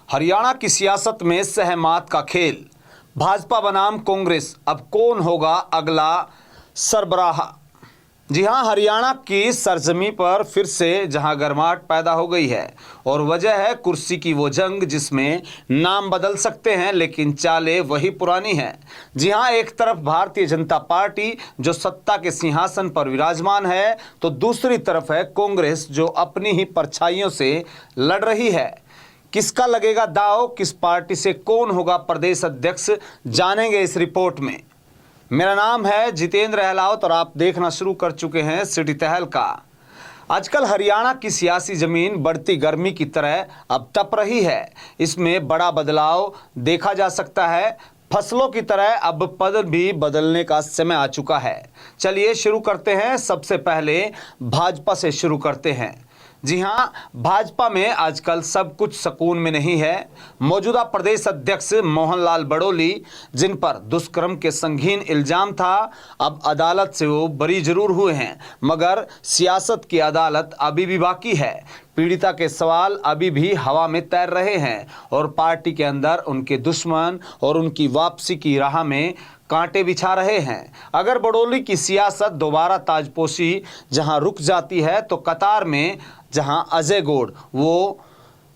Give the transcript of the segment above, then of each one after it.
हरियाणा की सियासत में सहमात का खेल। भाजपा बनाम कांग्रेस, अब कौन होगा अगला सरबराह। जी हां, हरियाणा की सरजमी पर फिर से जहां गर्माहट पैदा हो गई है और वजह है कुर्सी की वो जंग जिसमें नाम बदल सकते हैं लेकिन चालें वही पुरानी हैं। जी हां, एक तरफ भारतीय जनता पार्टी जो सत्ता के सिंहासन पर विराजमान है, तो दूसरी तरफ है कांग्रेस जो अपनी ही परछाइयों से लड़ रही है। किसका लगेगा दांव, किस पार्टी से कौन होगा प्रदेश अध्यक्ष, जानेंगे इस रिपोर्ट में। मेरा नाम है जितेंद्र अहलावत और आप देखना शुरू कर चुके हैं सिटी तहलका। आजकल हरियाणा की सियासी जमीन बढ़ती गर्मी की तरह अब तप रही है। इसमें बड़ा बदलाव देखा जा सकता है। फसलों की तरह अब पद भी बदलने का समय आ चुका है। चलिए शुरू करते हैं। सबसे पहले भाजपा से शुरू करते हैं। जी हां, भाजपा में आजकल सब कुछ सुकून में नहीं है। मौजूदा प्रदेश अध्यक्ष मोहन लाल बड़ोली, जिन पर दुष्कर्म के संगीन इल्जाम था, अब अदालत से वो बरी जरूर हुए हैं, मगर सियासत की अदालत अभी भी बाकी है। पीड़िता के सवाल अभी भी हवा में तैर रहे हैं और पार्टी के अंदर उनके दुश्मन और उनकी वापसी की राह में कांटे बिछा रहे हैं। अगर बड़ोली की सियासत दोबारा ताजपोशी जहां रुक जाती है, तो कतार में जहां अजय गौड़, वो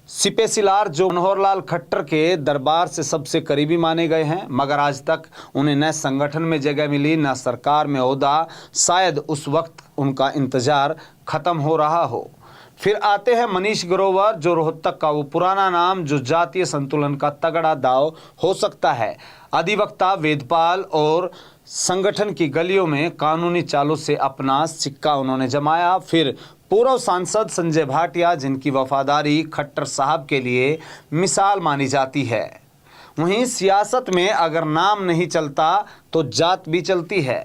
सिपेसिलार जो मनोहर लाल खट्टर के दरबार से सबसे करीबी माने गए हैं, मगर आज तक उन्हें न संगठन में जगह मिली न सरकार में ओहदा, शायद उस वक्त उनका इंतजार खत्म हो रहा हो। फिर आते हैं मनीष ग्रोवर, जो रोहतक का वो पुराना नाम जो जातीय संतुलन का तगड़ा दाव हो सकता है। अधिवक्ता वेदपाल और संगठन की गलियों में कानूनी चालों से अपना सिक्का उन्होंने जमाया। फिर पूर्व सांसद संजय भाटिया, जिनकी वफादारी खट्टर साहब के लिए मिसाल मानी जाती है। वहीं सियासत में अगर नाम नहीं चलता तो जात भी चलती है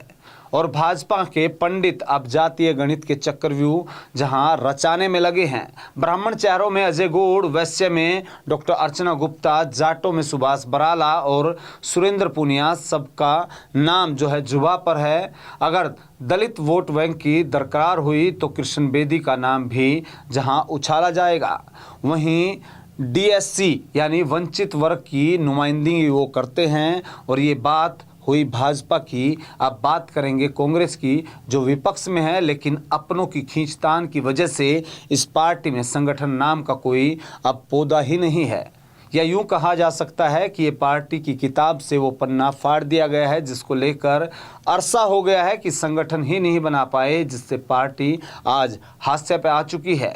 और भाजपा के पंडित अब जातीय गणित के चक्रव्यूह जहां रचाने में लगे हैं। ब्राह्मण चेहरों में अजय गौड़, वैश्य में डॉक्टर अर्चना गुप्ता, जाटों में सुभाष बराला और सुरेंद्र पुनिया, सबका नाम जो है जुबा पर है। अगर दलित वोट बैंक की दरकार हुई तो कृष्ण बेदी का नाम भी जहां उछाला जाएगा। वहीं डीएससी यानी वंचित वर्ग की नुमाइंदगी वो करते हैं और ये बात हुई भाजपा की। अब बात करेंगे कांग्रेस की, जो विपक्ष में है लेकिन अपनों की खींचतान की वजह से इस पार्टी में संगठन नाम का कोई अब पौधा ही नहीं है। या यूं कहा जा सकता है कि ये पार्टी की किताब से वो पन्ना फाड़ दिया गया है, जिसको लेकर अरसा हो गया है कि संगठन ही नहीं बना पाए, जिससे पार्टी आज हाशिए पे आ चुकी है।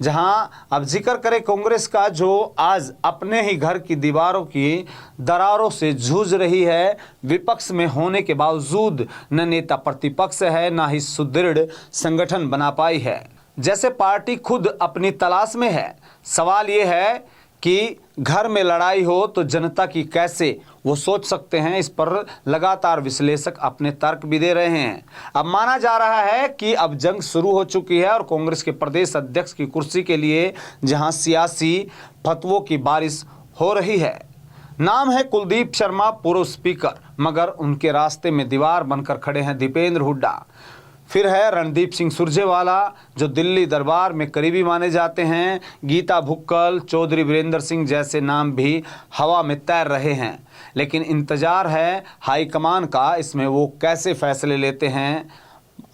जहां अब जिक्र करें कांग्रेस का, जो आज अपने ही घर की दीवारों की दरारों से जूझ रही है। विपक्ष में होने के बावजूद न नेता प्रतिपक्ष है, ना ही सुदृढ़ संगठन बना पाई है। जैसे पार्टी खुद अपनी तलाश में है। सवाल ये है कि घर में लड़ाई हो तो जनता की कैसे वो सोच सकते हैं। इस पर लगातार विश्लेषक अपने तर्क भी दे रहे हैं। अब माना जा रहा है कि अब जंग शुरू हो चुकी है और कांग्रेस के प्रदेश अध्यक्ष की कुर्सी के लिए जहां सियासी फतवों की बारिश हो रही है। नाम है कुलदीप शर्मा, पूर्व स्पीकर, मगर उनके रास्ते में दीवार बनकर खड़े हैं दीपेंद्र हुड्डा। फिर है रणदीप सिंह सुरजेवाला, जो दिल्ली दरबार में करीबी माने जाते हैं। गीता भुक्कल, चौधरी वीरेंद्र सिंह जैसे नाम भी हवा में तैर रहे हैं, लेकिन इंतजार है हाईकमान का, इसमें वो कैसे फैसले लेते हैं।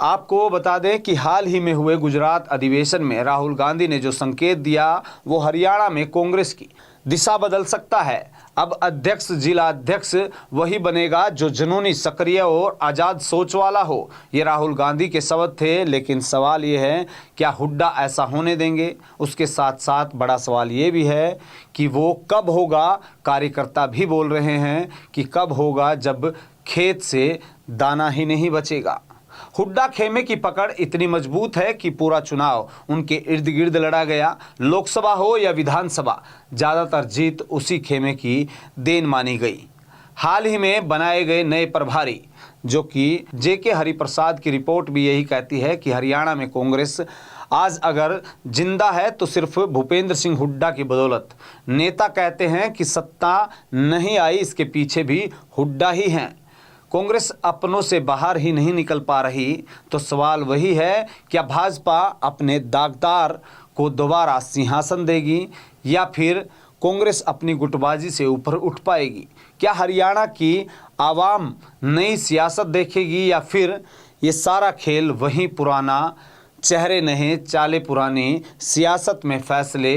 आपको बता दें कि हाल ही में हुए गुजरात अधिवेशन में राहुल गांधी ने जो संकेत दिया, वो हरियाणा में कांग्रेस की दिशा बदल सकता है। अब अध्यक्ष, जिला अध्यक्ष वही बनेगा जो जुनूनी, सक्रिय और आज़ाद सोच वाला हो। ये राहुल गांधी के शब्द थे, लेकिन सवाल ये है क्या हुड्डा ऐसा होने देंगे। उसके साथ साथ बड़ा सवाल ये भी है कि वो कब होगा। कार्यकर्ता भी बोल रहे हैं कि कब होगा जब खेत से दाना ही नहीं बचेगा। हुड्डा खेमे की पकड़ इतनी मजबूत है कि पूरा चुनाव उनके इर्द गिर्द लड़ा गया। लोकसभा हो या विधानसभा, ज़्यादातर जीत उसी खेमे की देन मानी गई। हाल ही में बनाए गए नए प्रभारी, जो कि जेके हरिप्रसाद की रिपोर्ट भी यही कहती है कि हरियाणा में कांग्रेस आज अगर जिंदा है तो सिर्फ भूपेंद्र सिंह हुड्डा की बदौलत। नेता कहते हैं कि सत्ता नहीं आई, इसके पीछे भी हुड्डा ही हैं। कांग्रेस अपनों से बाहर ही नहीं निकल पा रही, तो सवाल वही है, क्या भाजपा अपने दागदार को दोबारा सिंहासन देगी या फिर कांग्रेस अपनी गुटबाजी से ऊपर उठ पाएगी? क्या हरियाणा की आवाम नई सियासत देखेगी या फिर ये सारा खेल वही पुराना, चेहरे नहीं चाले पुरानी, सियासत में फैसले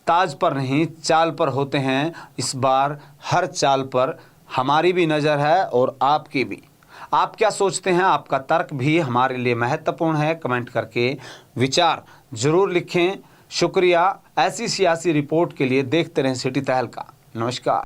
ताज पर नहीं चाल पर होते हैं? इस बार हर चाल पर हमारी भी नज़र है और आपकी भी। आप क्या सोचते हैं? आपका तर्क भी हमारे लिए महत्वपूर्ण है। कमेंट करके विचार जरूर लिखें। शुक्रिया। ऐसी सियासी रिपोर्ट के लिए देखते रहें सिटी तहलका। नमस्कार।